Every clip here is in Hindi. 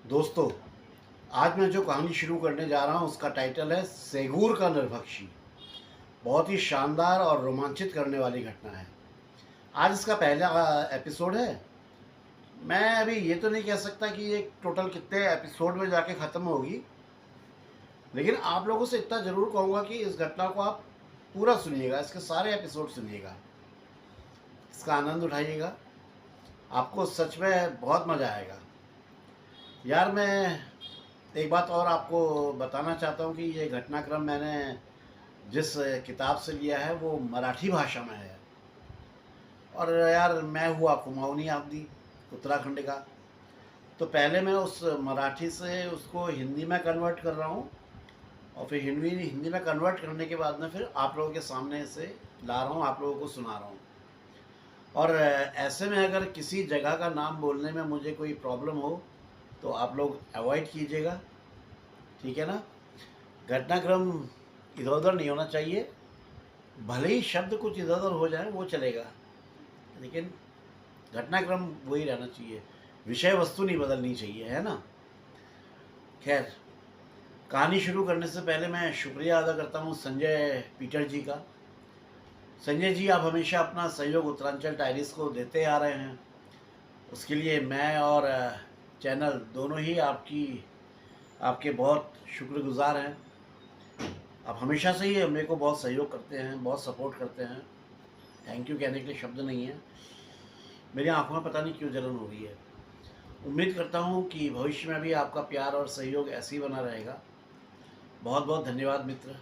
दोस्तों, आज मैं जो कहानी शुरू करने जा रहा हूँ उसका टाइटल है सेगूर का निर्भक्षी। बहुत ही शानदार और रोमांचित करने वाली घटना है। आज इसका पहला एपिसोड है। मैं अभी ये तो नहीं कह सकता कि ये टोटल कितने एपिसोड में जाके ख़त्म होगी, लेकिन आप लोगों से इतना ज़रूर कहूँगा कि इस घटना को आप पूरा सुनिएगा, इसके सारे एपिसोड सुनिएगा, इसका आनंद उठाइएगा। आपको सच में बहुत मज़ा आएगा। यार, मैं एक बात और आपको बताना चाहता हूँ कि ये घटनाक्रम मैंने जिस किताब से लिया है वो मराठी भाषा में है। और यार, मैं हुआ कुमाऊनी आदमी, उत्तराखंड का। तो पहले मैं उस मराठी से उसको हिंदी में कन्वर्ट कर रहा हूँ, और फिर हिंदी हिंदी में कन्वर्ट करने के बाद में फिर आप लोगों के सामने से ला रहा हूँ, आप लोगों को सुना रहा हूँ। और ऐसे में अगर किसी जगह का नाम बोलने में मुझे कोई प्रॉब्लम हो तो आप लोग अवॉइड कीजिएगा, ठीक है ना। घटनाक्रम इधर उधर नहीं होना चाहिए। भले ही शब्द कुछ इधर उधर हो जाए वो चलेगा, लेकिन घटनाक्रम वही रहना चाहिए। विषय वस्तु नहीं बदलनी चाहिए, है ना। खैर, कहानी शुरू करने से पहले मैं शुक्रिया अदा करता हूँ संजय पीटर जी का। संजय जी, आप हमेशा अपना सहयोग उत्तरांचल डायरीज को देते आ रहे हैं। उसके लिए मैं और चैनल दोनों ही आपके बहुत शुक्रगुजार हैं। आप हमेशा से ही मेरे को बहुत सहयोग करते हैं, बहुत सपोर्ट करते हैं। थैंक यू कहने के लिए शब्द नहीं है। मेरी आंखों में पता नहीं क्यों जलन हो रही है। उम्मीद करता हूँ कि भविष्य में भी आपका प्यार और सहयोग ऐसे ही बना रहेगा। बहुत बहुत धन्यवाद मित्र।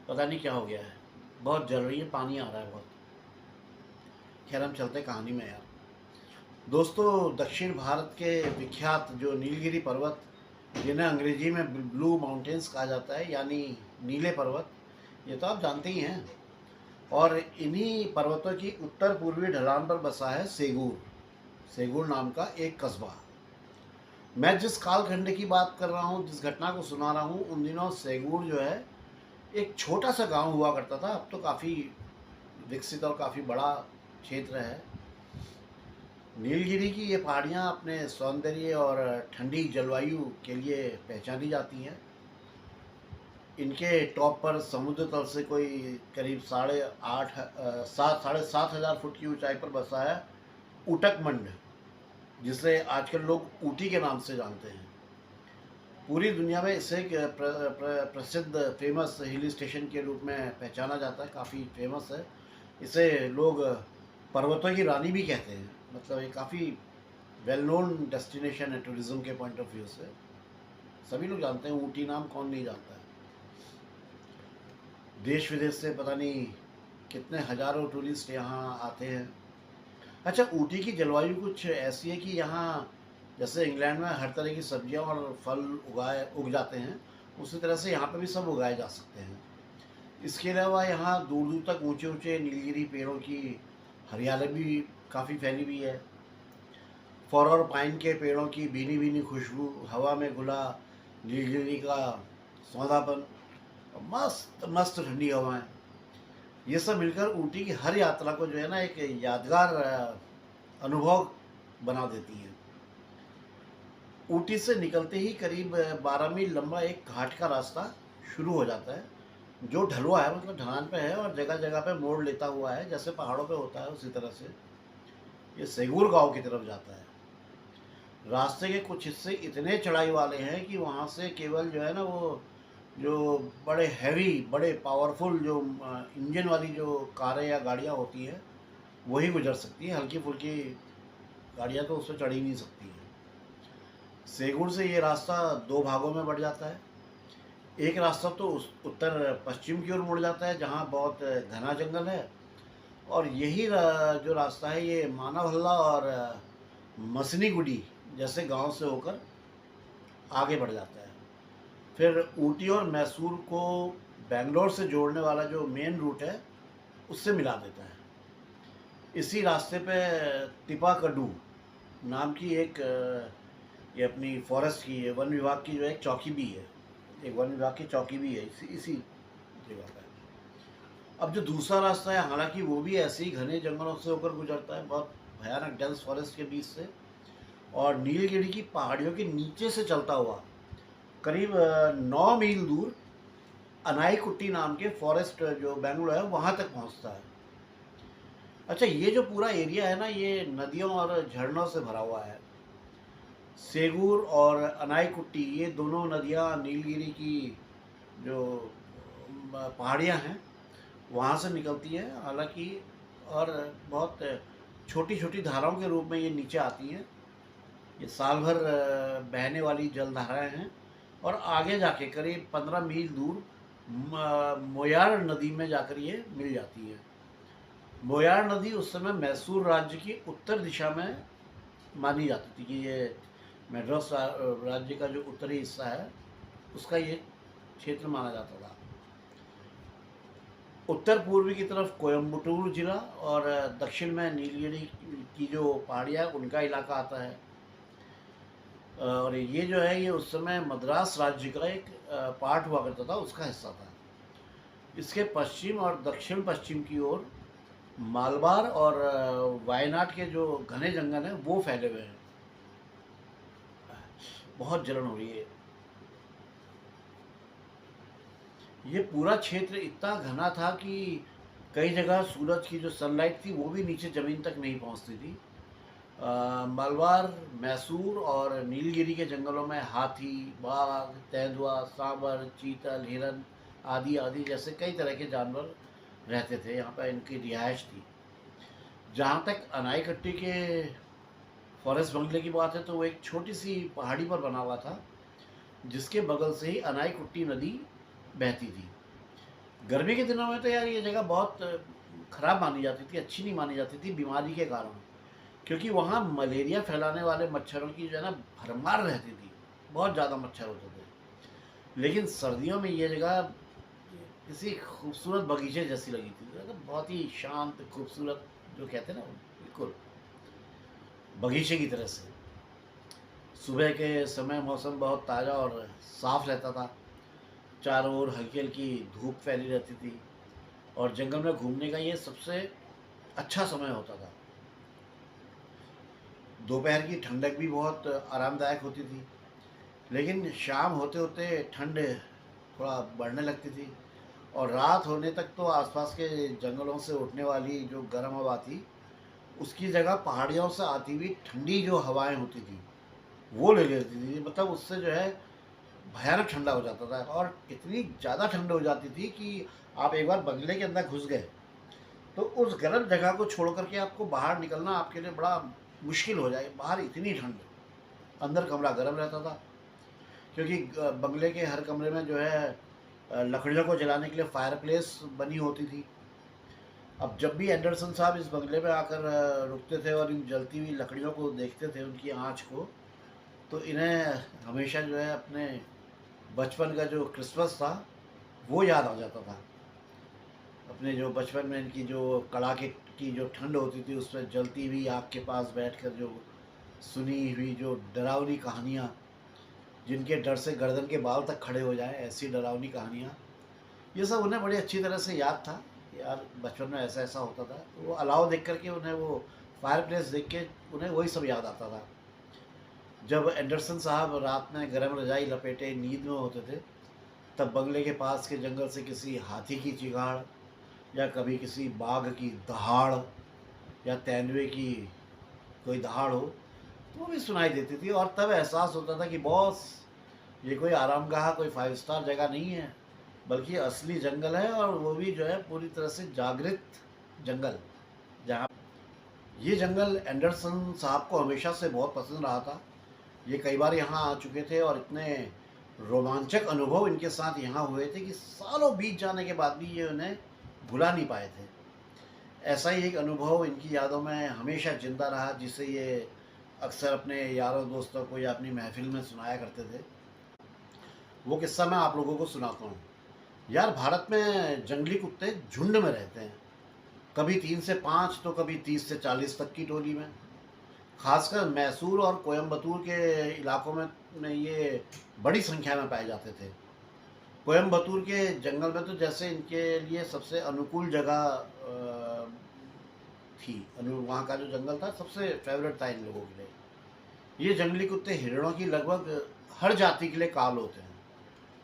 पता नहीं क्या हो गया है, बहुत जल रही है, पानी आ रहा है बहुत। खैर, हम चलते कहानी में यार। दोस्तों, दक्षिण भारत के विख्यात जो नीलगिरी पर्वत, जिन्हें अंग्रेजी में ब्लू माउंटेन्स कहा जाता है, यानी नीले पर्वत, ये तो आप जानते ही हैं। और इन्हीं पर्वतों की उत्तर पूर्वी ढलान पर बसा है सेगूर। सेगूर नाम का एक कस्बा। मैं जिस कालखंड की बात कर रहा हूँ, जिस घटना को सुना रहा हूँ, उन दिनों सेगूर जो है एक छोटा सा गांव हुआ करता था। अब तो काफ़ी विकसित और काफ़ी बड़ा क्षेत्र है। नीलगिरी की ये पहाड़ियाँ अपने सौंदर्य और ठंडी जलवायु के लिए पहचानी जाती हैं। इनके टॉप पर समुद्र तल से कोई करीब 7,500 फुट की ऊंचाई पर बसा है उटकमंड, जिसे आजकल लोग ऊटी के नाम से जानते हैं। पूरी दुनिया में इसे एक प्रसिद्ध फेमस हिल स्टेशन के रूप में पहचाना जाता है, काफ़ी फेमस है। इसे लोग पर्वतों की रानी भी कहते हैं। मतलब ये काफ़ी वेल नोन डेस्टिनेशन है टूरिज़्म के पॉइंट ऑफ व्यू से। सभी लोग जानते हैं, ऊटी नाम कौन नहीं जानता है। देश विदेश से पता नहीं कितने हज़ारों टूरिस्ट यहाँ आते हैं। अच्छा, ऊटी की जलवायु कुछ ऐसी है कि यहाँ जैसे इंग्लैंड में हर तरह की सब्जियाँ और फल उग जाते हैं, उसी तरह से यहाँ पर भी सब उगाए जा सकते हैं। इसके अलावा यहाँ दूर दूर तक ऊंचे ऊंचे नीलगिरी पेड़ों की हरियाली भी काफ़ी फैली हुई है। फर और पाइन के पेड़ों की भीनी भीनी खुशबू, हवा में घुला नीलगिरी का सौंधापन, और मस्त मस्त ठंडी हवाएं, ये सब मिलकर ऊटी की हर यात्रा को जो है ना एक यादगार अनुभव बना देती हैं। ऊटी से निकलते ही करीब 12 मील लंबा एक घाट का रास्ता शुरू हो जाता है, जो ढलुआ है, मतलब ढलान पे है और जगह जगह पे मोड़ लेता हुआ है, जैसे पहाड़ों पे होता है उसी तरह से ये सेगूर गांव की तरफ जाता है। रास्ते के कुछ हिस्से इतने चढ़ाई वाले हैं कि वहाँ से केवल जो है ना वो जो बड़े हैवी, बड़े पावरफुल जो इंजन वाली जो कारें या गाड़ियाँ होती हैं वही गुजर सकती हैं। हल्की फुल्की गाड़ियाँ तो उस पर चढ़ ही नहीं सकती हैं। सेगूर से ये रास्ता दो भागों में बढ़ जाता है। एक रास्ता तो उत्तर पश्चिम की ओर मुड़ जाता है, जहाँ बहुत घना जंगल है, और यही जो रास्ता है ये मानवहल्ला और मसनीगुडी जैसे गांव से होकर आगे बढ़ जाता है। फिर ऊटी और मैसूर को बेंगलोर से जोड़ने वाला जो मेन रूट है उससे मिला देता है। इसी रास्ते पे तिपाकड्डू नाम की एक ये अपनी फॉरेस्ट की है, वन विभाग की जो एक चौकी भी है, एक वन विभाग की चौकी भी है इसी जगह पर। अब जो दूसरा रास्ता है, हालांकि वो भी ऐसे ही घने जंगलों से होकर गुजरता है, बहुत भयानक डेंस फॉरेस्ट के बीच से, और नीलगिरी की पहाड़ियों के नीचे से चलता हुआ करीब 9 मील दूर अनाईकुट्टी नाम के फॉरेस्ट जो बेंगलोर है वहाँ तक पहुँचता है। अच्छा, ये जो पूरा एरिया है ना, ये नदियों और झरनों से भरा हुआ है। सेगूर और अनाईकुट्टी ये दोनों नदियाँ नीलगिरी की जो पहाड़ियाँ हैं वहाँ से निकलती है, हालांकि, और बहुत छोटी छोटी धाराओं के रूप में ये नीचे आती हैं। ये साल भर बहने वाली जलधाराएं हैं और आगे जाके करीब 15 मील दूर मोयार नदी में जाकर ये मिल जाती है। मोयार नदी उस समय मैसूर राज्य की उत्तर दिशा में मानी जाती थी कि ये मद्रास राज्य का जो उत्तरी हिस्सा है उसका ये क्षेत्र माना जाता था। उत्तर पूर्वी की तरफ कोयम्बटूर जिला और दक्षिण में नीलगिरी की जो पहाड़ियाँ उनका इलाका आता है। और ये जो है ये उस समय मद्रास राज्य का एक पार्ट हुआ करता था, उसका हिस्सा था। इसके पश्चिम और दक्षिण पश्चिम की ओर मालबार और वायनाड के जो घने जंगल हैं वो फैले हुए हैं। बहुत जलन हो रही है। ये पूरा क्षेत्र इतना घना था कि कई जगह सूरज की जो सनलाइट थी वो भी नीचे ज़मीन तक नहीं पहुंचती थी। मालवार, मैसूर और नीलगिरी के जंगलों में हाथी, बाघ, तेंदुआ, सांबर, चीतल, हिरन आदि आदि जैसे कई तरह के जानवर रहते थे। यहाँ पर इनकी रिहाइश थी। जहाँ तक अनाईकट्टी के फॉरेस्ट बंगले की बात है तो वो एक छोटी सी पहाड़ी पर बना हुआ था जिसके बगल से ही अनाईकुट्टी नदी बहती थी। गर्मी के दिनों में तो यार ये जगह बहुत ख़राब मानी जाती थी, अच्छी नहीं मानी जाती थी बीमारी के कारण, क्योंकि वहाँ मलेरिया फैलाने वाले मच्छरों की जो है ना भरमार रहती थी, बहुत ज़्यादा मच्छर होते थे। लेकिन सर्दियों में ये जगह किसी खूबसूरत बगीचे जैसी लगी थी, मतलब बहुत ही शांत खूबसूरत, जो कहते हैं ना बिल्कुल बगीचे की तरह से। सुबह के समय मौसम बहुत ताज़ा और साफ़ रहता था, चारों ओर हल्की हल्की धूप फैली रहती थी और जंगल में घूमने का ये सबसे अच्छा समय होता था। दोपहर की ठंडक भी बहुत आरामदायक होती थी, लेकिन शाम होते होते ठंड थोड़ा बढ़ने लगती थी और रात होने तक तो आसपास के जंगलों से उठने वाली जो गर्म हवा थी उसकी जगह पहाड़ियों से आती हुई ठंडी जो हवाएं होती थी वो ले लेती थी। मतलब उससे जो है भयानक ठंडा हो जाता था और इतनी ज़्यादा ठंड हो जाती थी कि आप एक बार बंगले के अंदर घुस गए तो उस गर्म जगह को छोड़ करके आपको बाहर निकलना आपके लिए बड़ा मुश्किल हो जाए। बाहर इतनी ठंड, अंदर कमरा गर्म रहता था, क्योंकि बंगले के हर कमरे में जो है लकड़ियों को जलाने के लिए फायर प्लेस बनी होती थी। अब जब भी एंडरसन साहब इस बंगले में आकर रुकते थे और इन जलती हुई लकड़ियों को देखते थे, उनकी आँच को, तो इन्हें हमेशा जो है अपने बचपन का जो क्रिसमस था वो याद आ जाता था। अपने जो बचपन में इनकी जो कड़ाके की जो ठंड होती थी उसमें जलती हुई आग के पास बैठकर जो सुनी हुई जो डरावनी कहानियाँ, जिनके डर से गर्दन के बाल तक खड़े हो जाए, ऐसी डरावनी कहानियाँ, ये सब उन्हें बड़ी अच्छी तरह से याद था। यार बचपन में ऐसा ऐसा होता था, तो वो अलाव देख करके उन्हें, वो फायर प्लेस देख के उन्हें वही सब याद आता था। जब एंडरसन साहब रात में गर्म रजाई लपेटे नींद में होते थे तब बंगले के पास के जंगल से किसी हाथी की चिगाड़ या कभी किसी बाघ की दहाड़ या तेंदुए की कोई दहाड़ हो तो वो भी सुनाई देती थी और तब एहसास होता था कि बॉस, ये कोई आरामगाह, कोई 5 स्टार जगह नहीं है, बल्कि असली जंगल है, और वो भी जो है पूरी तरह से जागृत जंगल। जहाँ ये जंगल एंडरसन साहब को हमेशा से बहुत पसंद रहा था। ये कई बार यहाँ आ चुके थे और इतने रोमांचक अनुभव इनके साथ यहाँ हुए थे कि सालों बीत जाने के बाद भी ये उन्हें भुला नहीं पाए थे। ऐसा ही एक अनुभव इनकी यादों में हमेशा जिंदा रहा, जिसे ये अक्सर अपने यारों दोस्तों को या अपनी महफिल में सुनाया करते थे। वो किस्सा मैं आप लोगों को सुनाता हूँ। यार भारत में जंगली कुत्ते झुंड में रहते हैं, कभी 3 से 5 तो कभी 30 से 40 तक की टोली में। खासकर मैसूर और कोयम्बतूर के इलाकों में ये बड़ी संख्या में पाए जाते थे। कोयम्बतूर के जंगल में तो जैसे इनके लिए सबसे अनुकूल जगह थी, वहाँ का जो जंगल था सबसे फेवरेट था इन लोगों के लिए। ये जंगली कुत्ते हिरणों की लगभग हर जाति के लिए काल होते हैं।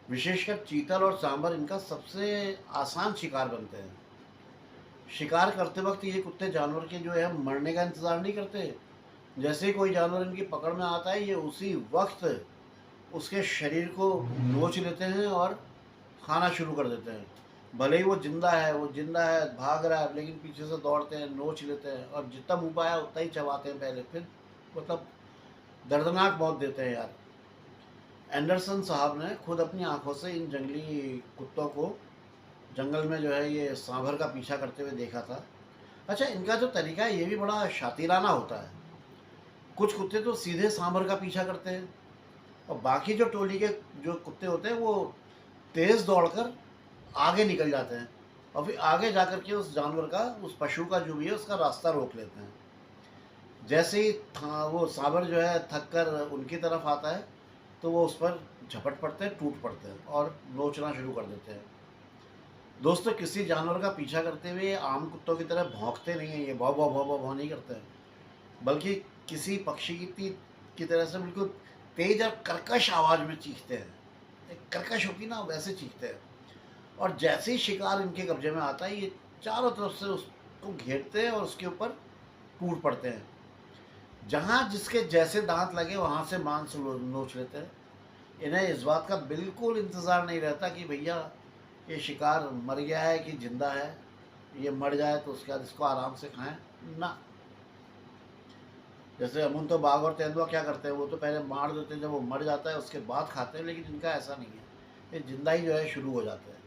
विशेषकर चीतल और सांबर इनका सबसे आसान शिकार बनते हैं। शिकार करते वक्त ये कुत्ते जानवर के जो है मरने का इंतज़ार नहीं करते। जैसे ही कोई जानवर इनकी पकड़ में आता है, ये उसी वक्त उसके शरीर को नोच लेते हैं और खाना शुरू कर देते हैं। भले ही वो जिंदा है, भाग रहा है, लेकिन पीछे से दौड़ते हैं, नोच लेते हैं और जितना मुँह पाया उतना ही चबाते हैं पहले, फिर मतलब दर्दनाक मौत देते हैं यार। एंडरसन साहब ने खुद अपनी आंखों से इन जंगली कुत्तों को जंगल में जो है ये सांभर का पीछा करते हुए देखा था। अच्छा, इनका जो तरीका है ये भी बड़ा शातिराना होता है। कुछ कुत्ते तो सीधे सांभर का पीछा करते हैं और बाकी जो टोली के जो कुत्ते होते हैं वो तेज़ दौड़कर आगे निकल जाते हैं और फिर आगे जाकर के उस जानवर का, उस पशु का जो भी है उसका रास्ता रोक लेते हैं। जैसे ही वो सांभर जो है थक कर उनकी तरफ आता है तो वो उस पर झपट पड़ते हैं, टूट पड़ते हैं और नोचना शुरू कर देते हैं। दोस्तों, किसी जानवर का पीछा करते हुए आम कुत्तों की तरह भौंकते नहीं हैं, ये भौ भौ भौ भौ भौ नहीं करते हैं, बल्कि किसी पक्षी की तरह से बिल्कुल तेज और कर्कश आवाज़ में चीखते हैं। एक कर्कश होती ना, वैसे चीखते हैं। और जैसे ही शिकार इनके कब्जे में आता है, ये चारों तरफ से उसको घेरते हैं और उसके ऊपर टूट पड़ते हैं। जहाँ जिसके जैसे दांत लगे वहाँ से मांस नोच लेते हैं। इन्हें इस बात का बिल्कुल इंतज़ार नहीं रहता कि भैया ये शिकार मर गया है कि जिंदा है, ये मर जाए तो उसके बाद इसको आराम से खाएं ना। जैसे अमून तो बाघ और तेंदुआ क्या करते हैं, वो तो पहले मार देते हैं, जब वो मर जाता है उसके बाद खाते हैं, लेकिन इनका ऐसा नहीं है, ये जिंदा ही जो है शुरू हो जाते हैं।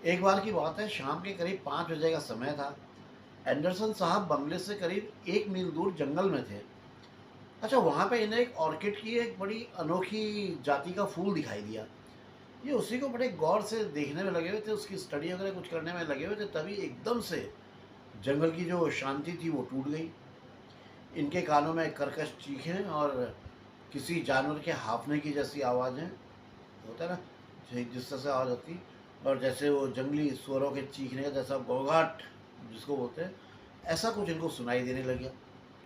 एक बार की बात है, शाम के करीब 5 बजे का समय था। एंडरसन साहब बंगले से करीब 1 मील दूर जंगल में थे। अच्छा, वहाँ पे इन्हें एक ऑर्किड की एक बड़ी अनोखी जाति का फूल दिखाई दिया। ये उसी को बड़े गौर से देखने में लगे हुए थे, उसकी स्टडी वगैरह कुछ करने में लगे हुए थे। तभी एकदम से जंगल की जो शांति थी वो टूट गई। इनके कानों में कर्कश चीखें और किसी जानवर के हाँफने की जैसी आवाज़ें, होता है ना जिस तरह से आवाज़ होती, और जैसे वो जंगली सुअरों के चीखने का जैसा घोंघाट जिसको बोलते हैं, ऐसा कुछ इनको सुनाई देने लगा।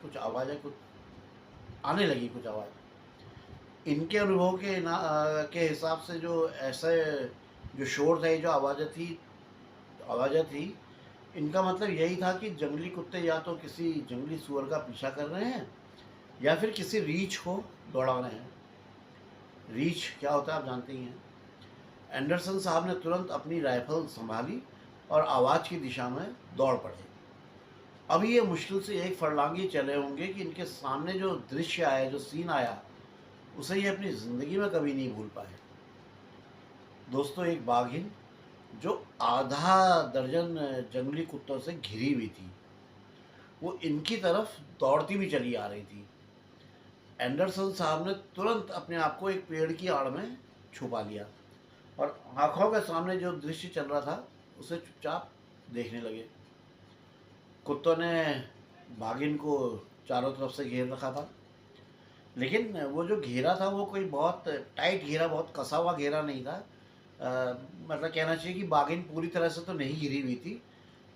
कुछ आवाज़ें कुछ आने लगी, कुछ आवाज़ इनके अनुभव के हिसाब से जो ऐसे जो शोर था, ये जो आवाज़ें थी, इनका मतलब यही था कि जंगली कुत्ते या तो किसी जंगली सुअर का पीछा कर रहे हैं या फिर किसी रीछ को दौड़ा रहे हैं। रीछ क्या होता है आप जानते ही हैं। एंडरसन साहब ने तुरंत अपनी राइफल संभाली और आवाज़ की दिशा में दौड़ पड़े। अभी ये मुश्किल से 1 फरलांग ही चले होंगे कि इनके सामने जो दृश्य आया, जो सीन आया, उसे ये अपनी ज़िंदगी में कभी नहीं भूल पाए। दोस्तों, एक बाघिन जो आधा दर्जन जंगली कुत्तों से घिरी हुई थी, वो इनकी तरफ दौड़ती भी चली आ रही थी। एंडरसन साहब ने तुरंत अपने आप को एक पेड़ की आड़ में छुपा लिया और आंखों के सामने जो दृश्य चल रहा था उसे चुपचाप देखने लगे। कुत्तों ने बाघिन को चारों तरफ से घेर रखा था, लेकिन वो जो घेरा था वो कोई बहुत टाइट घेरा, बहुत कसा हुआ घेरा नहीं था। मतलब कहना चाहिए कि बाघिन पूरी तरह से तो नहीं घिरी हुई थी,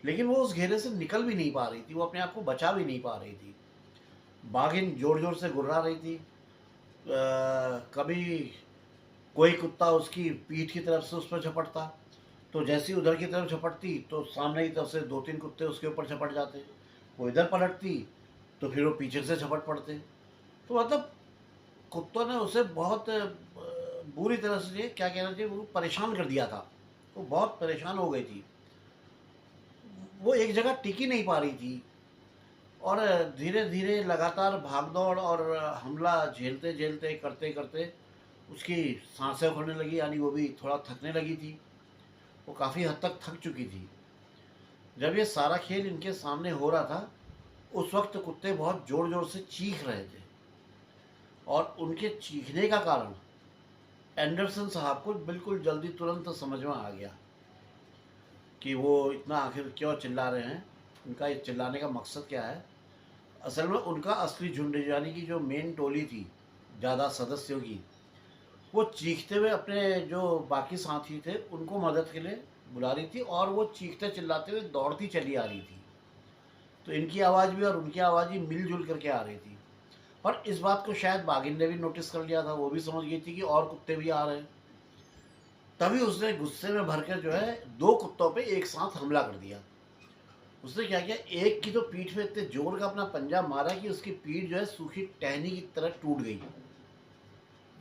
लेकिन वो उस घेरे से निकल भी नहीं पा रही थी, वो अपने आप को बचा भी नहीं पा रही थी। बाघिन जोर जोर से गुर्रा रही थी। कभी कोई कुत्ता उसकी पीठ की तरफ से उस पर झपटता, तो जैसी उधर की तरफ झपटती तो सामने की तरफ से 2-3 कुत्ते उसके ऊपर झपट जाते। वो इधर पलटती तो फिर वो पीछे से झपट पड़ते। तो मतलब कुत्तों ने उसे बहुत बुरी तरह से, क्या कहना चाहिए, वो परेशान कर दिया था। वो बहुत परेशान हो गई थी, वो एक जगह टिक ही नहीं पा रही थी और धीरे धीरे लगातार भागदौड़ और हमला झेलते झेलते करते करते उसकी सांसें होने लगी, यानी वो भी थोड़ा थकने लगी थी। वो काफ़ी हद तक थक चुकी थी। जब ये सारा खेल इनके सामने हो रहा था, उस वक्त कुत्ते बहुत ज़ोर ज़ोर से चीख रहे थे और उनके चीखने का कारण एंडरसन साहब को बिल्कुल जल्दी तुरंत समझ में आ गया कि वो इतना आखिर क्यों चिल्ला रहे हैं, उनका ये चिल्लाने का मकसद क्या है। असल में उनका असली झुंड, यानी कि जो मेन टोली थी ज़्यादा सदस्यों की, वो चीखते हुए अपने जो बाकी साथी थे उनको मदद के लिए बुला रही थी और वो चीखते चिल्लाते हुए दौड़ती चली आ रही थी। तो इनकी आवाज़ भी और उनकी आवाज़ भी मिलजुल करके आ रही थी और इस बात को शायद बाघिन ने भी नोटिस कर लिया था, वो भी समझ गई थी कि और कुत्ते भी आ रहे हैं। तभी उसने गुस्से में भरकर जो है 2 कुत्तों पे एक साथ हमला कर दिया। उसने क्या किया, एक की तो पीठ पे इतने जोर का अपना पंजा मारा कि उसकी पीठ जो है सूखी टहनी की तरह टूट गई।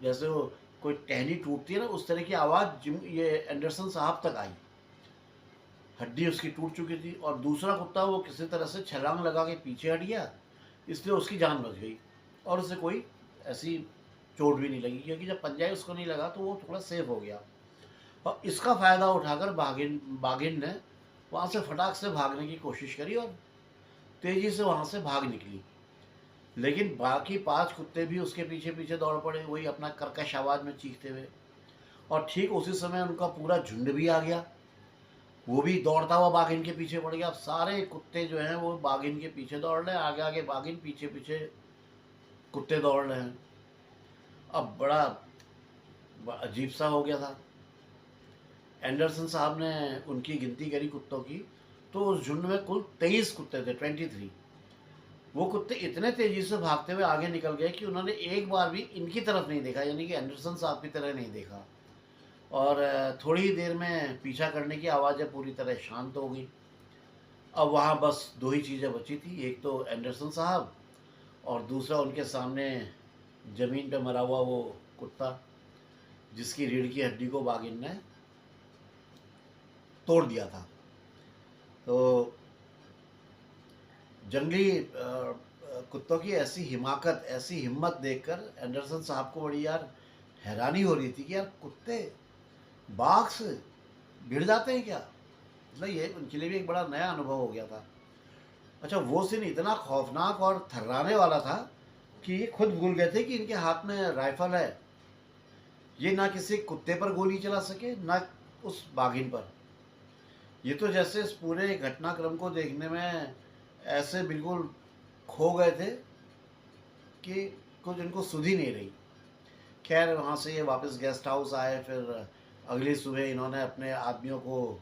जैसे वो कोई टहनी टूटती है ना, उस तरह की आवाज़ जिम ये एंडरसन साहब तक आई। हड्डी उसकी टूट चुकी थी। और दूसरा कुत्ता वो किसी तरह से छलांग लगा के पीछे हट गया, इसलिए उसकी जान बच गई और उसे कोई ऐसी चोट भी नहीं लगी, क्योंकि जब पंजा ही उसको नहीं लगा तो वो थोड़ा सेफ हो गया। और इसका फ़ायदा उठाकर बाघिन बाघिन ने वहाँ से फटाक से भागने की कोशिश करी और तेज़ी से वहाँ से भाग निकली। लेकिन बाकी 5 कुत्ते भी उसके पीछे पीछे दौड़ पड़े, वही अपना कर्कश आवाज़ में चीखते हुए। और ठीक उसी समय उनका पूरा झुंड भी आ गया, वो भी दौड़ता हुआ बाघिन के पीछे पड़ गया। अब सारे कुत्ते जो हैं वो बाघिन के पीछे दौड़ रहे हैं, आगे आगे बाघिन, पीछे पीछे कुत्ते दौड़ रहे हैं। अब बड़ा अजीब सा हो गया था। एंडरसन साहब ने उनकी गिनती करी कुत्तों की, तो उस झुंड में कुल 23 कुत्ते थे, 23। वो कुत्ते इतने तेजी से भागते हुए आगे निकल गए कि उन्होंने एक बार भी इनकी तरफ नहीं देखा, यानी कि एंडरसन साहब की तरह नहीं देखा। और थोड़ी ही देर में पीछा करने की आवाज़ें पूरी तरह शांत हो गई। अब वहाँ बस 2 ही चीज़ें बची थी, एक तो एंडरसन साहब और दूसरा उनके सामने ज़मीन पे मरा हुआ वो कुत्ता, जिसकी रीढ़ की हड्डी को बाघिन ने तोड़ दिया था। तो जंगली कुत्तों की ऐसी हिमाकत, ऐसी हिम्मत देखकर एंडरसन साहब को बड़ी यार हैरानी हो रही थी कि यार कुत्ते बाघ से भिड़ जाते हैं क्या। मतलब ये उनके लिए भी एक बड़ा नया अनुभव हो गया था। अच्छा, वो सीन इतना खौफनाक और थर्राने वाला था कि ये खुद भूल गए थे कि इनके हाथ में राइफल है। ये ना किसी कुत्ते पर गोली चला सके, ना उस बाघिन पर। ये तो जैसे इस पूरे घटनाक्रम को देखने में ऐसे बिल्कुल खो गए थे कि कुछ इनको सुध ही नहीं रही। खैर वहाँ से ये वापस गेस्ट हाउस आए, फिर अगली सुबह इन्होंने अपने आदमियों को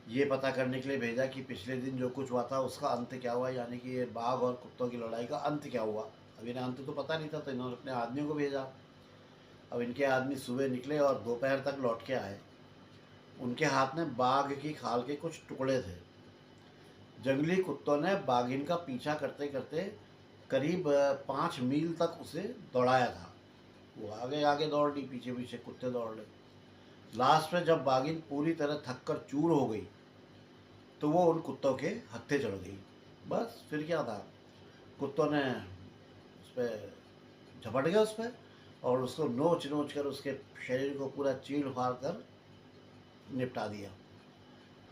ये पता करने के लिए भेजा कि पिछले दिन जो कुछ हुआ था उसका अंत क्या हुआ, यानी कि ये बाघ और कुत्तों की लड़ाई का अंत क्या हुआ। अब इन्हें अंत तो पता नहीं था, तो इन्होंने अपने आदमियों को भेजा। अब इनके आदमी सुबह निकले और दोपहर तक लौट के आए। उनके हाथ में बाघ की खाल के कुछ टुकड़े थे। जंगली कुत्तों ने बाघिन का पीछा करते करते करीब 5 मील तक उसे दौड़ाया था। वो आगे आगे दौड़ रही, पीछे पीछे कुत्ते दौड़ रहे। लास्ट में जब बाघिन पूरी तरह थक कर चूर हो गई तो वो उन कुत्तों के हत्थे चढ़ गई। बस फिर क्या था, कुत्तों ने उस पर झपट गया उस पर और उसको नोच नोच कर उसके शरीर को पूरा चीड़ फाड़ कर निपटा दिया।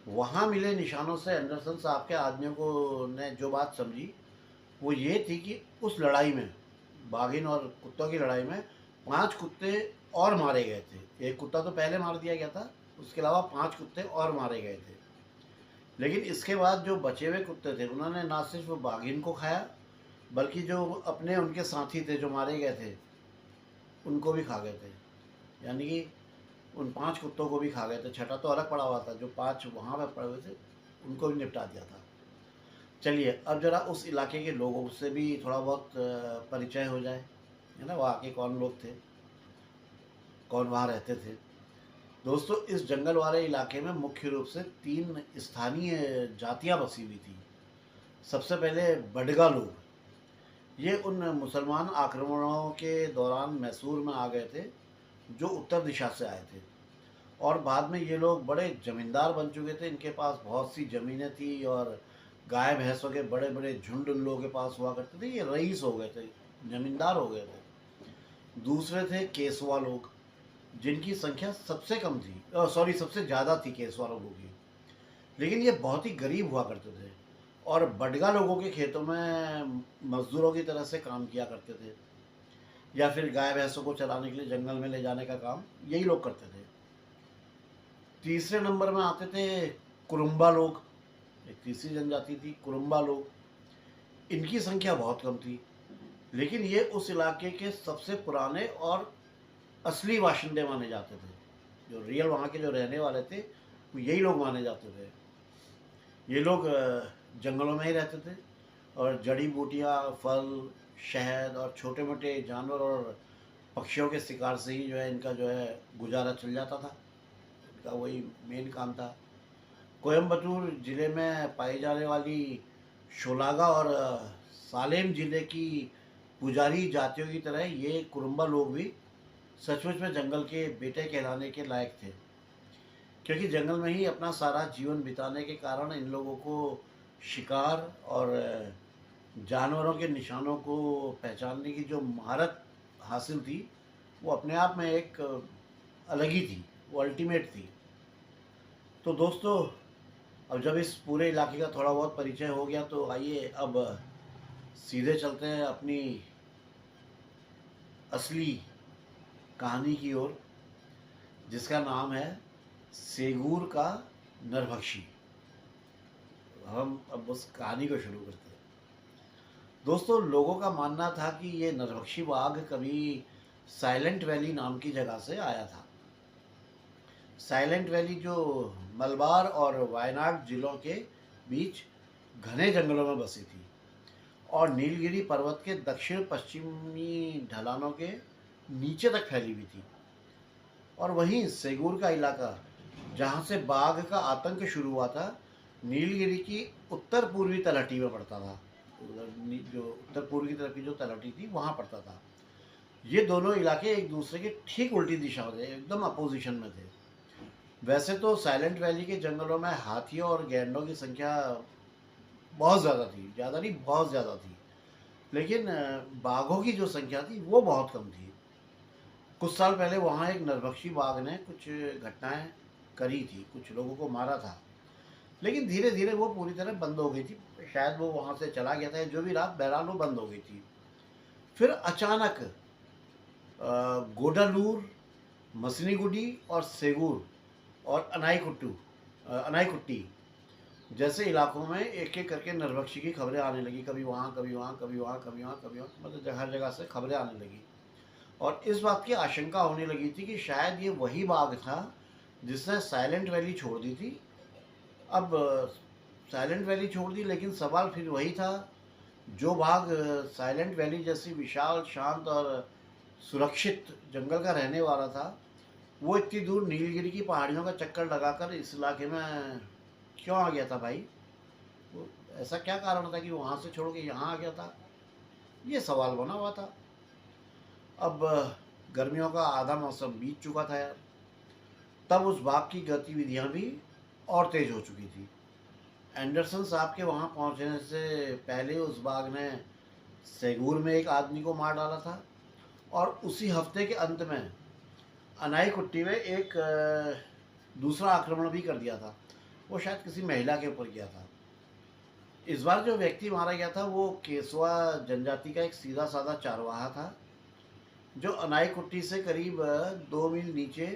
वहाँ मिले निशानों से एंडरसन साहब के आदमियों को ने जो बात समझी वो ये थी कि उस लड़ाई में, बाघिन और कुत्तों की लड़ाई में 5 कुत्ते और मारे गए थे। एक कुत्ता तो पहले मार दिया गया था, उसके अलावा 5 कुत्ते और मारे गए थे। लेकिन इसके बाद जो बचे हुए कुत्ते थे उन्होंने ना सिर्फ बाघिन को खाया, बल्कि जो अपने उनके साथी थे जो मारे गए थे उनको भी खा गए थे। यानी कि उन 5 कुत्तों को भी खा गए थे। छठा तो अलग पड़ा हुआ था, जो 5 वहाँ पर पड़े हुए थे उनको भी निपटा दिया था। चलिए अब ज़रा उस इलाके के लोगों से भी थोड़ा बहुत परिचय हो जाए, है ना, वहाँ के कौन लोग थे, कौन वहाँ रहते थे। दोस्तों, इस जंगल वाले इलाके में मुख्य रूप से 3 स्थानीय जातियाँ बसी हुई थी। सबसे पहले बडगा लोग, ये उन मुसलमान आक्रमणों के दौरान मैसूर में आ गए थे जो उत्तर दिशा से आए थे। और बाद में ये लोग बड़े ज़मींदार बन चुके थे, इनके पास बहुत सी ज़मीनें थी और गाय भैंसों के बड़े बड़े झुंड उन लोगों के पास हुआ करते थे। ये रईस हो गए थे, ज़मींदार हो गए थे। दूसरे थे केसवा लोग, जिनकी संख्या सबसे कम थी, सॉरी सबसे ज़्यादा थी केसवा लोगों की, लेकिन ये बहुत ही गरीब हुआ करते थे और बडगा लोगों के खेतों में मजदूरों की तरह से काम किया करते थे, या फिर गाय भैंसों को चराने के लिए जंगल में ले जाने का काम यही लोग करते थे। तीसरे नंबर में आते थे कुरुम्बा लोग, एक तीसरी जनजाति थी कुरुम्बा लोग। इनकी संख्या बहुत कम थी, लेकिन ये उस इलाके के सबसे पुराने और असली बाशिंदे माने जाते थे। जो रियल वहाँ के जो रहने वाले थे वो यही लोग माने जाते थे। ये लोग जंगलों में ही रहते थे और जड़ी बूटियाँ, फल, शहद और छोटे मोटे जानवर और पक्षियों के शिकार से ही जो है इनका जो है गुजारा चल जाता था। इनका वही मेन काम था। कोयम्बटूर ज़िले में पाई जाने वाली शोलागा और सालेम ज़िले की पुजारी जातियों की तरह ये कुरुम्बा लोग भी सचमुच में जंगल के बेटे कहलाने के लायक थे, क्योंकि जंगल में ही अपना सारा जीवन बिताने के कारण इन लोगों को शिकार और जानवरों के निशानों को पहचानने की जो महारत हासिल थी, वो अपने आप में एक अलग ही थी, वो अल्टीमेट थी। तो दोस्तों, अब जब इस पूरे इलाके का थोड़ा बहुत परिचय हो गया, तो आइए अब सीधे चलते हैं अपनी असली कहानी की ओर, जिसका नाम है सेगूर का नरभक्षी। हम अब उस कहानी को शुरू करते हैं। दोस्तों, लोगों का मानना था कि ये नरभक्षी बाघ कभी साइलेंट वैली नाम की जगह से आया था। साइलेंट वैली जो मलबार और वायनाड जिलों के बीच घने जंगलों में बसी थी और नीलगिरी पर्वत के दक्षिण पश्चिमी ढलानों के नीचे तक फैली हुई थी। और वहीं सेगूर का इलाका, जहाँ से बाघ का आतंक शुरू हुआ था, नीलगिरी की उत्तर पूर्वी तलहटी में पड़ता था। जो उत्तर पूर्व की तरफ की जो तलहटी थी वहाँ पड़ता था। ये दोनों इलाके एक दूसरे के ठीक उल्टी दिशा में थे, एकदम अपोजिशन में थे। वैसे तो साइलेंट वैली के जंगलों में हाथियों और गैंडों की संख्या बहुत ज़्यादा थी, ज़्यादा नहीं बहुत ज़्यादा थी, लेकिन बाघों की जो संख्या थी वो बहुत कम थी। कुछ साल पहले वहाँ एक नरभक्षी बाघ ने कुछ घटनाएं करी थी, कुछ लोगों को मारा था, लेकिन धीरे धीरे वो पूरी तरह बंद हो गई थी। शायद वो वहाँ से चला गया था, जो भी रात बहरहाल वो बंद हो गई थी। फिर अचानक गोडालूर, मसनीगुडी और सेगूर और अनाईकुट्टी जैसे इलाकों में एक एक करके नरभक्षी की खबरें आने लगी। कभी वहाँ, कभी वहाँ, कभी वहाँ, कभी वहाँ, कभी वहाँ, मतलब हर जगह से खबरें आने लगी। और इस बात की आशंका होने लगी थी कि शायद ये वही बाघ था जिसने साइलेंट वैली छोड़ दी थी। अब साइलेंट वैली छोड़ दी, लेकिन सवाल फिर वही था। जो बाघ साइलेंट वैली जैसी विशाल, शांत और सुरक्षित जंगल का रहने वाला था, वो इतनी दूर नीलगिरी की पहाड़ियों का चक्कर लगाकर इस इलाके में क्यों आ गया था भाई? वो ऐसा क्या कारण था कि वहाँ से छोड़ के यहाँ आ गया था? ये सवाल बना हुआ था। अब गर्मियों का आधा मौसम बीत चुका था यार। तब उस बाघ की गतिविधियाँ भी और तेज हो चुकी थी। एंडरसन साहब के वहाँ पहुँचने से पहले उस बाघ ने सेगूर में एक आदमी को मार डाला था, और उसी हफ्ते के अंत में अनाईकुट्टी में एक दूसरा आक्रमण भी कर दिया था। वो शायद किसी महिला के ऊपर किया था। इस बार जो व्यक्ति मारा गया था वो केसवा जनजाति का एक सीधा साधा चारवाहा था, जो अनाईकुट्टी से करीब 2 मील नीचे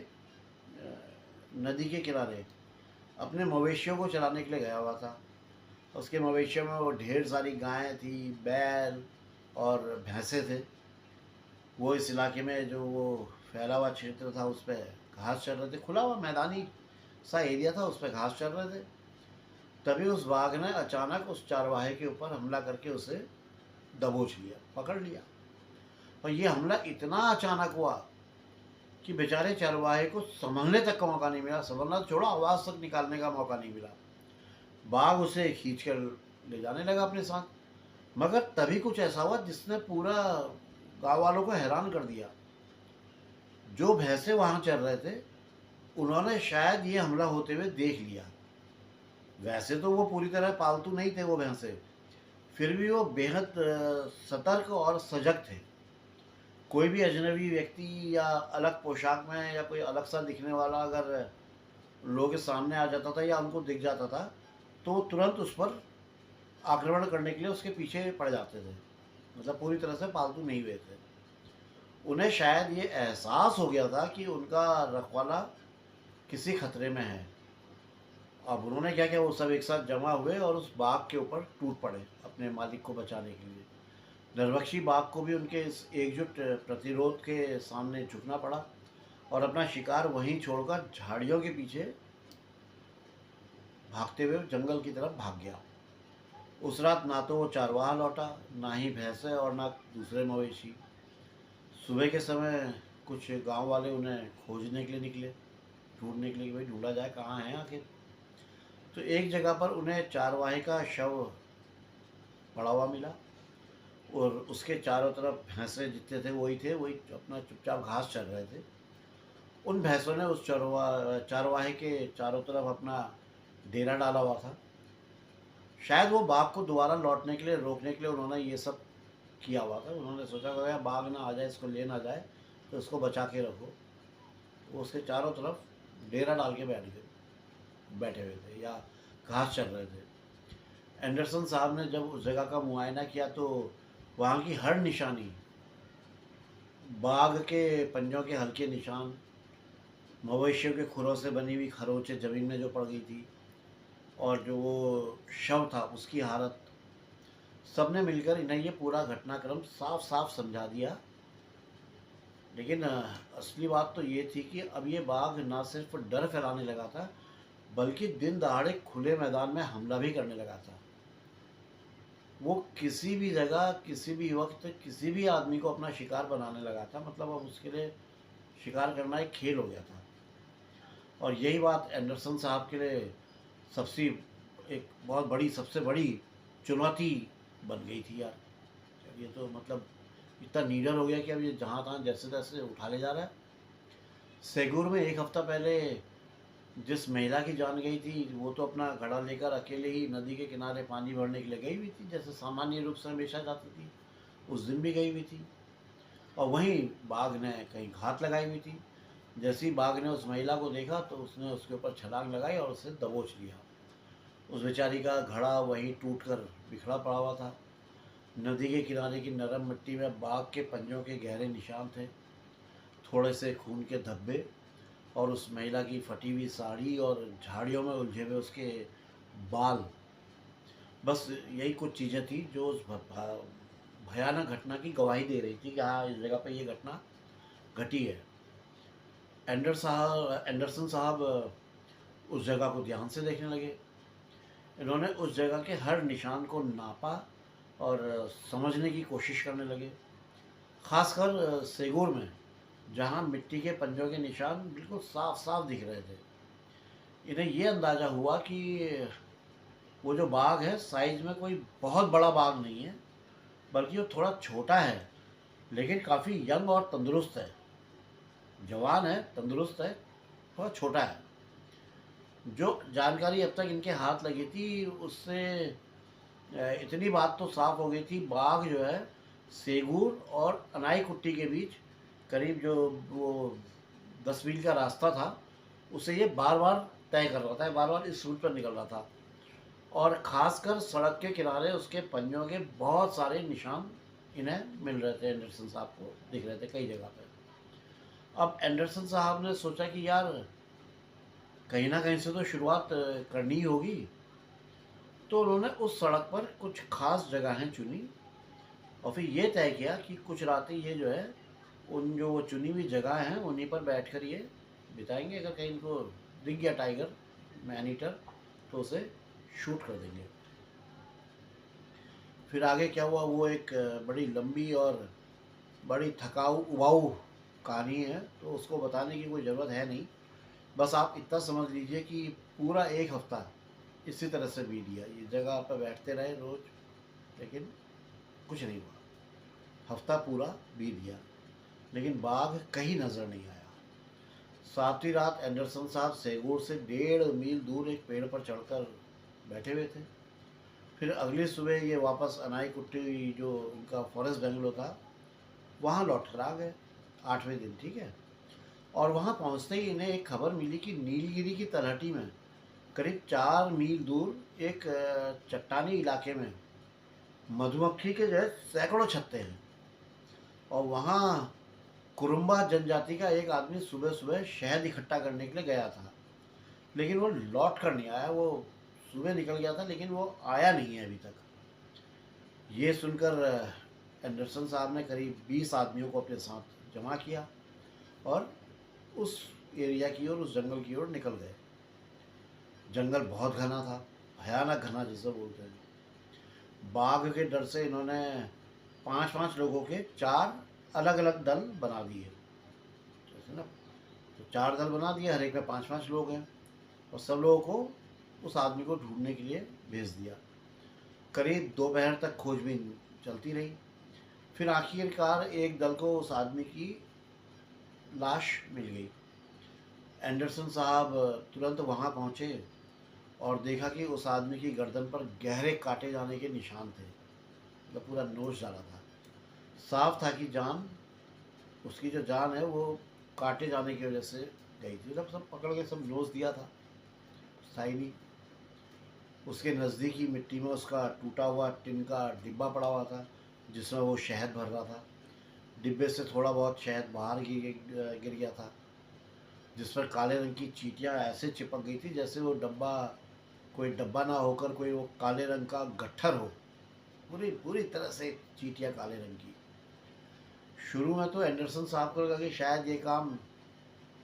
नदी के किनारे अपने मवेशियों को चराने के लिए गया हुआ था। उसके मवेशियों में वो ढेर सारी गायें थी, बैल और भैंसे थे। वो इस इलाके में जो वो फैला हुआ क्षेत्र था उस पर घास चर रहे थे। खुला हुआ मैदानी सा एरिया था, उस पर घास चर रहे थे। तभी उस बाघ ने अचानक उस चारवाहे के ऊपर हमला करके उसे दबोच लिया, पकड़ लिया। और ये हमला इतना अचानक हुआ कि बेचारे चरवाहे को संभलने तक का मौका नहीं मिला। संभलना छोड़ो, आवाज़ तक निकालने का मौका नहीं मिला। बाघ उसे खींच कर ले जाने लगा अपने साथ। मगर तभी कुछ ऐसा हुआ जिसने पूरा गांव वालों को हैरान कर दिया। जो भैंसे वहाँ चर रहे थे, उन्होंने शायद ये हमला होते हुए देख लिया। वैसे तो वो पूरी तरह पालतू नहीं थे वो भैंसे, फिर भी वो बेहद सतर्क और सजग थे। कोई भी अजनबी व्यक्ति या अलग पोशाक में या कोई अलग सा दिखने वाला अगर लोगों के सामने आ जाता था या उनको दिख जाता था, तो वो तुरंत उस पर आक्रमण करने के लिए उसके पीछे पड़ जाते थे। मतलब पूरी तरह से पालतू नहीं हुए थे। उन्हें शायद ये एहसास हो गया था कि उनका रखवाला किसी खतरे में है। अब उन्होंने क्या किया, वो सब एक साथ जमा हुए और उस बाघ के ऊपर टूट पड़े अपने मालिक को बचाने के लिए। नरभक्षी बाघ को भी उनके इस एकजुट प्रतिरोध के सामने झुकना पड़ा और अपना शिकार वहीं छोड़कर झाड़ियों के पीछे भागते हुए जंगल की तरफ भाग गया। उस रात ना तो वो चरवाहा लौटा, ना ही भैंसें और ना दूसरे मवेशी। सुबह के समय कुछ गांव वाले उन्हें खोजने के लिए निकले, ढूंढने के लिए कि भाई ढूंढा जाए कहाँ है आखिर। तो एक जगह पर उन्हें चारवाहे का शव पड़ा हुआ मिला, और उसके चारों तरफ भैंसे जितने थे वही थे, वही अपना चुपचाप घास चर रहे थे। उन भैंसों ने उस चारवाहे के चारों तरफ अपना डेरा डाला हुआ था। शायद वो बाघ को दोबारा लौटने के लिए रोकने के लिए उन्होंने ये सब किया हुआ था। उन्होंने सोचा कि यार बाघ ना आ जाए, इसको ले ना जाए, तो इसको बचा के रखो। वो उसके चारों तरफ डेरा डाल के बैठे हुए थे या घास चर रहे थे। एंडरसन साहब ने जब उस जगह का मुआयना किया तो वहाँ की हर निशानी, बाघ के पंजों के हल्के निशान, मवेशियों के खुरों से बनी हुई खरोंचें ज़मीन में जो पड़ गई थी, और जो वो शव था उसकी हालत, सबने मिलकर इन्हें ये पूरा घटनाक्रम साफ साफ समझा दिया। लेकिन असली बात तो ये थी कि अब ये बाघ ना सिर्फ डर फैलाने लगा था, बल्कि दिन दहाड़े खुले मैदान में हमला भी करने लगा था। वो किसी भी जगह, किसी भी वक्त, किसी भी आदमी को अपना शिकार बनाने लगा था। मतलब अब उसके लिए शिकार करना एक खेल हो गया था। और यही बात एंडरसन साहब के लिए सबसे एक बहुत बड़ी, सबसे बड़ी चुनौती बन गई थी यार। अब ये तो मतलब इतना नीडर हो गया कि अब ये जहाँ तहाँ जैसे तैसे उठा ले जा रहा है। सेगूर में एक हफ्ता पहले जिस महिला की जान गई थी, वो तो अपना घड़ा लेकर अकेले ही नदी के किनारे पानी भरने के लिए गई हुई थी, जैसे सामान्य रूप से हमेशा जाती थी। उस दिन भी गई हुई थी। और वहीं बाघ ने कहीं घात लगाई हुई थी। जैसे ही बाघ ने उस महिला को देखा तो उसने उसके ऊपर छलांग लगाई और उसे दबोच लिया। उस बेचारी का घड़ा वहीं टूट कर बिखरा पड़ा हुआ था। नदी के किनारे की नरम मिट्टी में बाघ के पंजों के गहरे निशान थे, थोड़े से खून के धब्बे, और उस महिला की फटी हुई साड़ी और झाड़ियों में उलझे हुए उसके बाल। बस यही कुछ चीज़ें थी जो उस भयानक घटना की गवाही दे रही थी कि हाँ, इस जगह पर ये घटना घटी है। एंडरसन साहब उस जगह को ध्यान से देखने लगे। इन्होंने उस जगह के हर निशान को नापा और समझने की कोशिश करने लगे। खासकर सेगूर में, जहाँ मिट्टी के पंजों के निशान बिल्कुल साफ साफ दिख रहे थे। इन्हें ये अंदाज़ा हुआ कि वो जो बाघ है साइज में कोई बहुत बड़ा बाघ नहीं है, बल्कि वो थोड़ा छोटा है, लेकिन काफ़ी यंग और तंदुरुस्त है। जवान है, तंदुरुस्त है, थोड़ा छोटा है। जो जानकारी अब तक इनके हाथ लगी थी उससे इतनी बात तो साफ हो गई थी, बाघ जो है सेगूर और अनाईकुट्टी के बीच करीब जो वो 10 मील का रास्ता था, उसे ये बार बार तय कर रहा था, बार बार इस रूट पर निकल रहा था। और ख़ासकर सड़क के किनारे उसके पंजों के बहुत सारे निशान इन्हें मिल रहे थे, एंडरसन साहब को दिख रहे थे कई जगह पे। अब एंडरसन साहब ने सोचा कि यार कहीं ना कहीं से तो शुरुआत करनी ही होगी। तो उन्होंने उस सड़क पर कुछ खास जगहें चुनी और फिर ये तय किया कि कुछ रातें ये जो है उन जो वो चुनी हुई जगह हैं उन्हीं पर बैठकर ये बिताएंगे। अगर कहीं इनको दिख गया टाइगर, मैनीटर, तो उसे शूट कर देंगे। फिर आगे क्या हुआ वो एक बड़ी लंबी और बड़ी थकाऊ उबाऊ कहानी है, तो उसको बताने की कोई ज़रूरत है नहीं। बस आप इतना समझ लीजिए कि पूरा एक हफ्ता इसी तरह से बीत गया। ये जगह पर बैठते रहे रोज़, लेकिन कुछ नहीं हुआ। हफ्ता पूरा बीत गया, लेकिन बाघ कहीं नज़र नहीं आया। सातवीं रात एंडरसन साहब सेगूर से 1.5 मील दूर एक पेड़ पर चढ़कर बैठे हुए थे। फिर अगली सुबह ये वापस अनाईकुट्टी, जो उनका फॉरेस्ट बंगलो था, वहाँ लौट कर आ गए 8वें दिन, ठीक है। और वहाँ पहुँचते ही इन्हें एक खबर मिली कि नीलगिरी की तलहटी में करीब 4 मील दूर एक चट्टानी इलाके में मधुमक्खी के जो है सैकड़ों छत्ते हैं। और वहाँ कुरुम्बा जनजाति का एक आदमी सुबह सुबह शहद इकट्ठा करने के लिए गया था, लेकिन वो लौट कर नहीं आया। वो सुबह निकल गया था लेकिन वो आया नहीं है अभी तक। ये सुनकर एंडरसन साहब ने करीब 20 आदमियों को अपने साथ जमा किया और उस एरिया की ओर, उस जंगल की ओर निकल गए। जंगल बहुत घना था, भयानक घना जिसे बोलते हैं। बाघ के डर से इन्होंने 5-5 लोगों के 4 अलग-अलग दल बना दिए, जैसे ना, तो 4 दल बना दिए, हर एक में 5-5 लोग हैं, और सब लोगों को उस आदमी को ढूंढने के लिए भेज दिया। करीब दोपहर तक खोजबीन चलती रही। फिर आखिरकार एक दल को उस आदमी की लाश मिल गई। एंडरसन साहब तुरंत वहाँ पहुँचे और देखा कि उस आदमी की गर्दन पर गहरे काटे जाने के निशान थे, मतलब पूरा नोच डाला था। साफ था कि जान, उसकी जो जान है वो काटे जाने की वजह से गई थी, मतलब सब पकड़ के सब नोच दिया था, था ही नहीं। उसके नज़दीकी मिट्टी में उसका टूटा हुआ टिन का डिब्बा पड़ा हुआ था, जिसमें वो शहद भर रहा था। डिब्बे से थोड़ा बहुत शहद बाहर गिर गया था, जिस पर काले रंग की चींटियाँ ऐसे चिपक गई थी जैसे वो डब्बा कोई डब्बा ना होकर कोई वो काले रंग का गट्ठर हो। पूरी पूरी तरह से चींटियाँ काले रंग की। शुरू में तो एंडरसन साहब को लगा कि शायद ये काम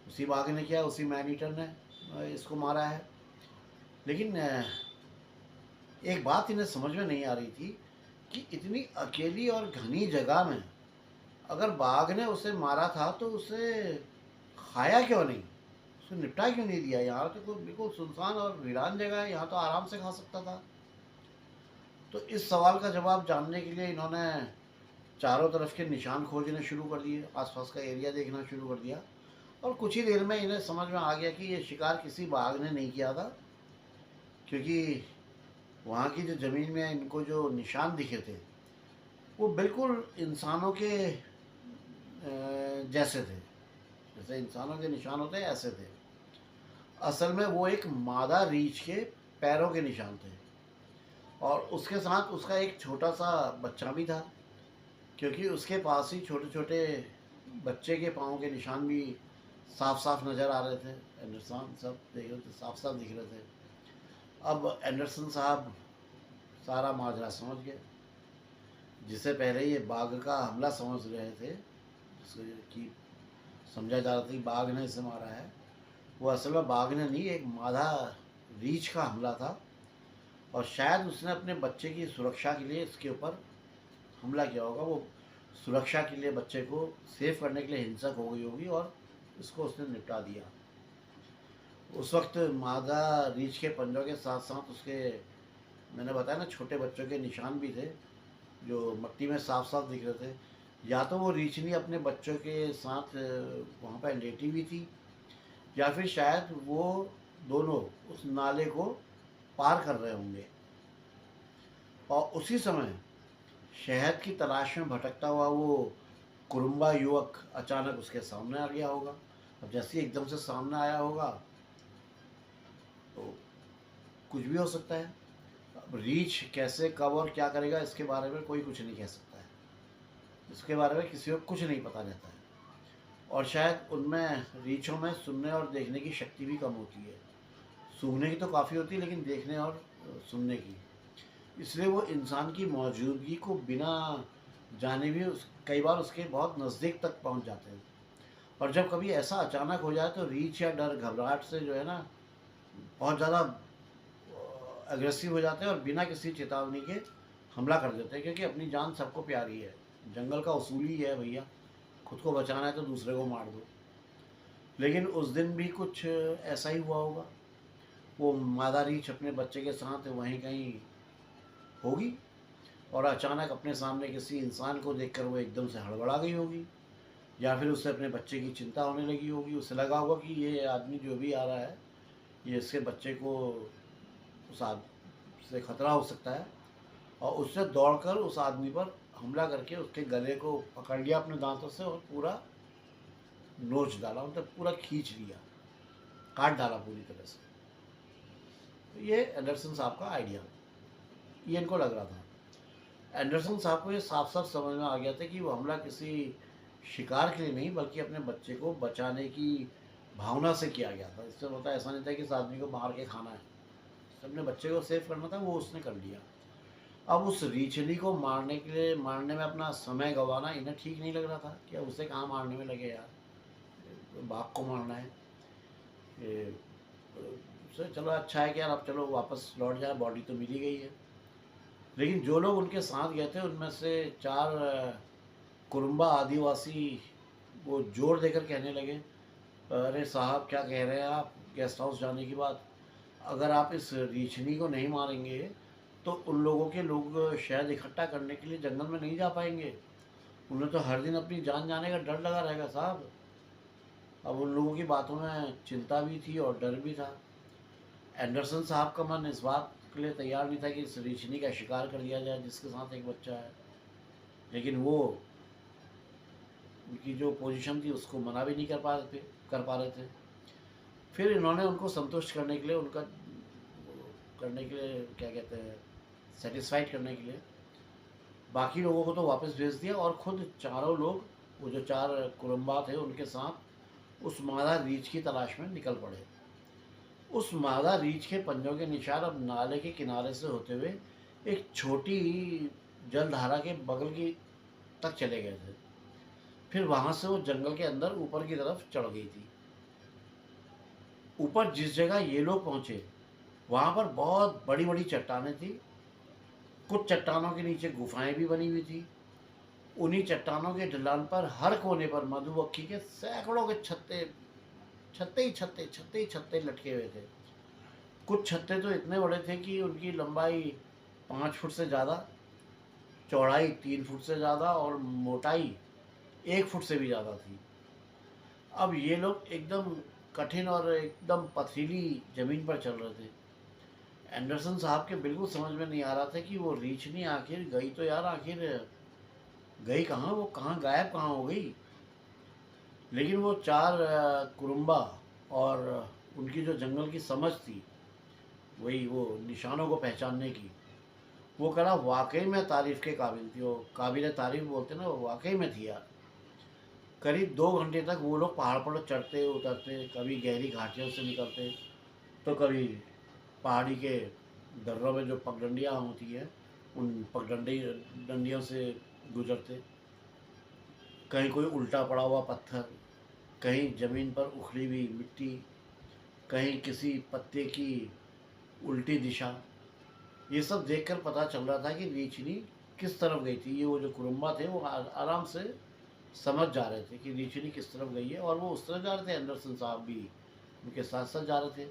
उसी बाघ ने किया, उसी मैन ईटर ने इसको मारा है। लेकिन एक बात इन्हें समझ में नहीं आ रही थी कि इतनी अकेली और घनी जगह में अगर बाघ ने उसे मारा था तो उसे खाया क्यों नहीं, उसको निपटा क्यों नहीं दिया। यहाँ तो कोई बिल्कुल सुनसान और वीरान जगह है, यहाँ तो आराम से खा सकता था। तो इस सवाल का जवाब जानने के लिए इन्होंने चारों तरफ के निशान खोजने शुरू कर दिए, आसपास का एरिया देखना शुरू कर दिया, और कुछ ही देर में इन्हें समझ में आ गया कि ये शिकार किसी बाघ ने नहीं किया था, क्योंकि वहाँ की जो ज़मीन में इनको जो निशान दिखे थे वो बिल्कुल इंसानों के जैसे थे, जैसे इंसानों के निशान होते हैं ऐसे थे। असल में वो एक मादा रीछ के पैरों के निशान थे, और उसके साथ उसका एक छोटा सा बच्चा भी था, क्योंकि उसके पास ही छोटे छोटे बच्चे के पाँव के निशान भी साफ साफ नज़र आ रहे थे। एंडरसन सब देख रहे थे, साफ साफ दिख रहे थे। अब एंडरसन साहब सारा माजरा समझ गए। जिसे पहले ये बाघ का हमला समझ रहे थे, जिसको कि समझा जा रहा था कि बाघ ने इसे मारा है, वो असल में बाघ ने नहीं, एक मादा रीछ का हमला था, और शायद उसने अपने बच्चे की सुरक्षा के लिए इसके ऊपर हमला किया होगा। वो सुरक्षा के लिए बच्चे को सेव करने के लिए हिंसक हो गई होगी, और इसको उसने निपटा दिया। उस वक्त मादा रीछ के पंजों के साथ साथ उसके, मैंने बताया ना, छोटे बच्चों के निशान भी थे जो मट्टी में साफ साफ दिख रहे थे। या तो वो रीछनी अपने बच्चों के साथ वहाँ पर लेटी हुई थी, या फिर शायद वो दोनों उस नाले को पार कर रहे होंगे, और उसी समय शहद की तलाश में भटकता हुआ वो कुरुम्बा युवक अचानक उसके सामने आ गया होगा। अब जैसे ही एकदम से सामने आया होगा तो कुछ भी हो सकता है। अब रीछ कैसे, कब और क्या करेगा, इसके बारे में कोई कुछ नहीं कह सकता है। इसके बारे में किसी को कुछ नहीं पता रहता है, और शायद उनमें, रीछों में सुनने और देखने की शक्ति भी कम होती है। सूंघने की तो काफ़ी होती है, लेकिन देखने और सुनने की, इसलिए वो इंसान की मौजूदगी को बिना जाने भी कई बार उसके बहुत नज़दीक तक पहुंच जाते हैं। और जब कभी ऐसा अचानक हो जाए तो रीछ या डर घबराहट से जो है ना, बहुत ज़्यादा अग्रेसिव हो जाते हैं और बिना किसी चेतावनी के हमला कर देते हैं, क्योंकि अपनी जान सबको प्यारी है। जंगल का उसूल ही है भैया, खुद को बचाना है तो दूसरे को मार दो। लेकिन उस दिन भी कुछ ऐसा ही हुआ होगा। वो मादा रीछ अपने बच्चे के साथ वहीं कहीं होगी, और अचानक अपने सामने किसी इंसान को देखकर वो एकदम से हड़बड़ा गई होगी, या फिर उसे अपने बच्चे की चिंता होने लगी होगी। उसे लगा होगा कि ये आदमी जो भी आ रहा है, ये इसके बच्चे को उस आदमी से खतरा हो सकता है, और उसने दौड़कर उस आदमी पर हमला करके उसके गले को पकड़ लिया अपने दांतों से, और पूरा नोच डाला, मतलब पूरा खींच लिया, काट डाला पूरी तरह से। तो ये एंडरसन साहब का आइडिया, ये इनको लग रहा था। एंडरसन साहब को ये साफ साफ समझ में आ गया था कि वो हमला किसी शिकार के लिए नहीं, बल्कि अपने बच्चे को बचाने की भावना से किया गया था। इससे होता ऐसा नहीं था कि इस आदमी को मार के खाना है, अपने बच्चे को सेव करना था, वो उसने कर लिया। अब उस रीछनी को मारने के लिए, मारने में अपना समय गंवाना इन्हें ठीक नहीं लग रहा था कि अब उसे कहाँ मारने में लगे यार, बाघ को मारना है। चलो अच्छा है कि यार अब चलो वापस लौट जाए, बॉडी तो मिल ही गई है। लेकिन जो लोग उनके साथ गए थे उनमें से 4 कुरुम्बा आदिवासी वो जोर देकर कहने लगे, अरे साहब क्या कह रहे हैं आप गेस्ट हाउस जाने की बात, अगर आप इस रीछनी को नहीं मारेंगे तो उन लोगों के लोग शहद इकट्ठा करने के लिए जंगल में नहीं जा पाएंगे, उन्हें तो हर दिन अपनी जान जाने का डर लगा रहेगा साहब। अब उन लोगों की बातों में चिंता भी थी और डर भी था। एंडरसन साहब का मन इस बात के लिए तैयार नहीं था कि इस रीछनी का शिकार कर दिया जाए जिसके साथ एक बच्चा है, लेकिन वो उनकी जो पोजीशन थी उसको मना भी नहीं कर पा रहे थे। फिर इन्होंने उनको संतुष्ट करने के लिए, उनका करने के लिए क्या कहते हैं, सेटिस्फाइड करने के लिए बाकी लोगों को तो वापस भेज दिया और खुद चारों लोग, वो जो 4 कुरुम्बा थे उनके साथ उस मादा रीछ की तलाश में निकल पड़े। उस मादा रीछ के पंजों के निशान अब नाले के किनारे से होते हुए एक छोटी जलधारा के बगल की तक चले गए थे। फिर वहां से वो जंगल के अंदर ऊपर की तरफ चढ़ गई थी। ऊपर जिस जगह ये लोग पहुंचे वहां पर बहुत बड़ी बड़ी चट्टानें थी। कुछ चट्टानों के नीचे गुफाएं भी बनी हुई थी। उन्हीं चट्टानों के ढलान पर हर कोने पर मधुमक्खी के सैकड़ों के छत्ते, छत्ते ही छत्ते लटके हुए थे। कुछ छत्ते तो इतने बड़े थे कि उनकी लंबाई 5 फुट से ज़्यादा, चौड़ाई 3 फुट से ज़्यादा और मोटाई 1 फुट से भी ज़्यादा थी। अब ये लोग एकदम कठिन और एकदम पथरीली ज़मीन पर चल रहे थे। एंडरसन साहब के बिल्कुल समझ में नहीं आ रहा था कि वो रीछनी आखिर गई तो यार, आखिर गई कहाँ, वो कहाँ गायब कहाँ हो गई। लेकिन वो 4 कुरुम्बा और उनकी जो जंगल की समझ थी, वही वो निशानों को पहचानने की, वो करा वाकई में तारीफ़ के काबिल थी। वो काबिल तारीफ़ बोलते ना, वो वाकई में थी यार। करीब 2 घंटे तक वो लोग पहाड़ पर चढ़ते उतरते, कभी गहरी घाटियों से निकलते तो कभी पहाड़ी के दर्रों में जो पगडंडियाँ होती हैं उन डंडियों से गुजरते। कहीं कोई उल्टा पड़ा हुआ पत्थर, कहीं ज़मीन पर उखड़ी हुई मिट्टी, कहीं किसी पत्ते की उल्टी दिशा। ये सब देखकर पता चल रहा था कि रीछनी किस तरफ गई थी। ये वो जो कुरुम्बा थे वो आराम से समझ जा रहे थे कि रीछनी किस तरफ गई है और वो उस तरफ जा रहे थे। एंडरसन साहब भी उनके साथ साथ जा रहे थे।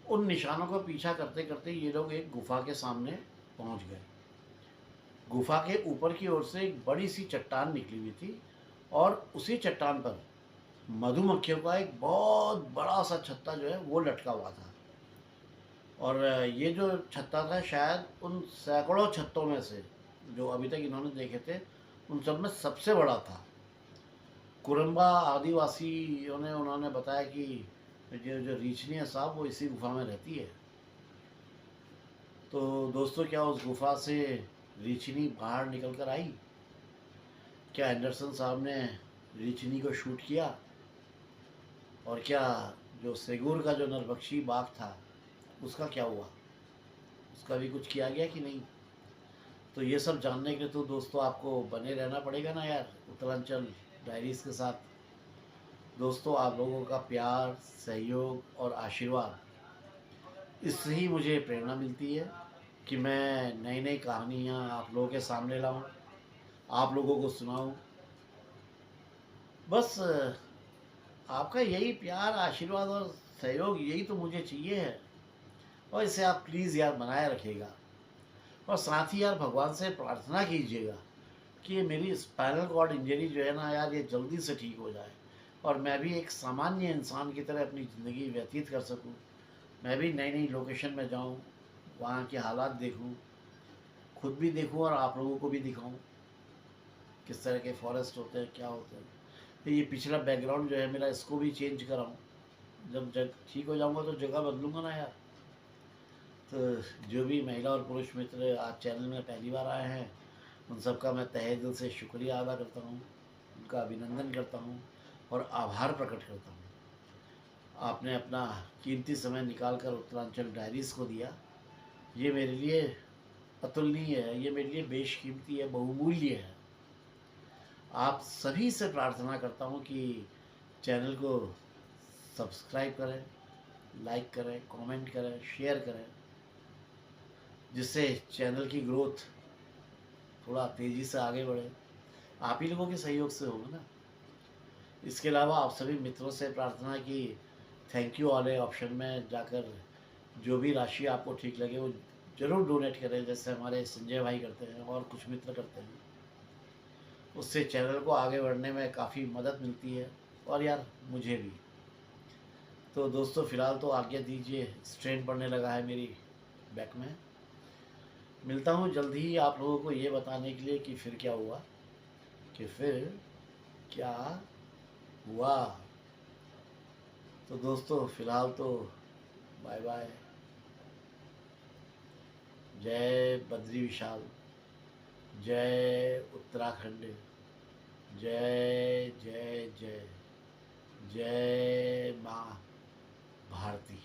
उन निशानों का पीछा करते करते ये लोग एक गुफा के सामने पहुंच गए। गुफा के ऊपर की ओर से एक बड़ी सी चट्टान निकली हुई थी और उसी चट्टान पर मधुमक्खियों का एक बहुत बड़ा सा छत्ता जो है वो लटका हुआ था। और ये जो छत्ता था शायद उन सैकड़ों छत्तों में से जो अभी तक इन्होंने देखे थे उन सब में सबसे बड़ा था। कुरुम्बा आदिवासियों ने उन्होंने बताया कि जो जो रीछनी है साहब वो इसी गुफा में रहती है। तो दोस्तों, क्या उस गुफा से रीछनी बाहर निकल कर आई? क्या एंडरसन साहब ने रीछनी को शूट किया? और क्या जो सेगूर का जो नरभक्षी बाघ था उसका क्या हुआ? उसका भी कुछ किया गया कि नहीं? तो ये सब जानने के लिए तो दोस्तों आपको बने रहना पड़ेगा ना यार, उत्तरांचल डायरीज़ के साथ। दोस्तों, आप लोगों का प्यार, सहयोग और आशीर्वाद, इससे ही मुझे प्रेरणा मिलती है कि मैं नई नई कहानियाँ आप लोगों के सामने लाऊं, आप लोगों को सुनाऊं। बस आपका यही प्यार, आशीर्वाद और सहयोग, यही तो मुझे चाहिए है। और इसे आप प्लीज़ यार बनाए रखिएगा। और साथ ही यार भगवान से प्रार्थना कीजिएगा कि ये मेरी स्पाइनल कॉर्ड इंजरी जो है ना यार, ये जल्दी से ठीक हो जाए और मैं भी एक सामान्य इंसान की तरह अपनी ज़िंदगी व्यतीत कर सकूं। मैं भी नई नई लोकेशन में जाऊं, वहाँ के हालात देखूं, खुद भी देखूं और आप लोगों को भी दिखाऊं किस तरह के फॉरेस्ट होते हैं, क्या होते हैं। तो ये पिछला बैकग्राउंड जो है मेरा, इसको भी चेंज कराऊं। जब ठीक हो जाऊंगा तो जगह बदलूंगा ना यार। तो जो भी महिला और पुरुष मित्र आज चैनल में पहली बार आए हैं उन सबका मैं तहे दिल से शुक्रिया अदा करता हूँ, उनका अभिनंदन करता हूँ और आभार प्रकट करता हूँ। आपने अपना कीमती समय निकाल कर उत्तरांचल डायरीज़ को दिया, ये मेरे लिए अतुलनीय है, ये मेरे लिए बेशकीमती है, बहुमूल्य है। आप सभी से प्रार्थना करता हूँ कि चैनल को सब्सक्राइब करें, लाइक करें, कमेंट करें, शेयर करें। जिससे चैनल की ग्रोथ थोड़ा तेज़ी से आगे बढ़े। आप ही लोगों के सहयोग से होगा ना। इसके अलावा आप सभी मित्रों से प्रार्थना कि थैंक यू वाले ऑप्शन में जाकर जो भी राशि आपको ठीक लगे वो ज़रूर डोनेट करें, जैसे हमारे संजय भाई करते हैं और कुछ मित्र करते हैं। उससे चैनल को आगे बढ़ने में काफ़ी मदद मिलती है और यार मुझे भी। तो दोस्तों फ़िलहाल तो आज्ञा दीजिए, स्ट्रेन पड़ने लगा है मेरी बैक में। मिलता हूँ जल्द ही आप लोगों को ये बताने के लिए कि फिर क्या हुआ, कि फिर क्या हुआ। तो दोस्तों फ़िलहाल तो बाय बाय। जय बद्री विशाल, जय उत्तराखंड, जय जय जय, जय माँ भारती।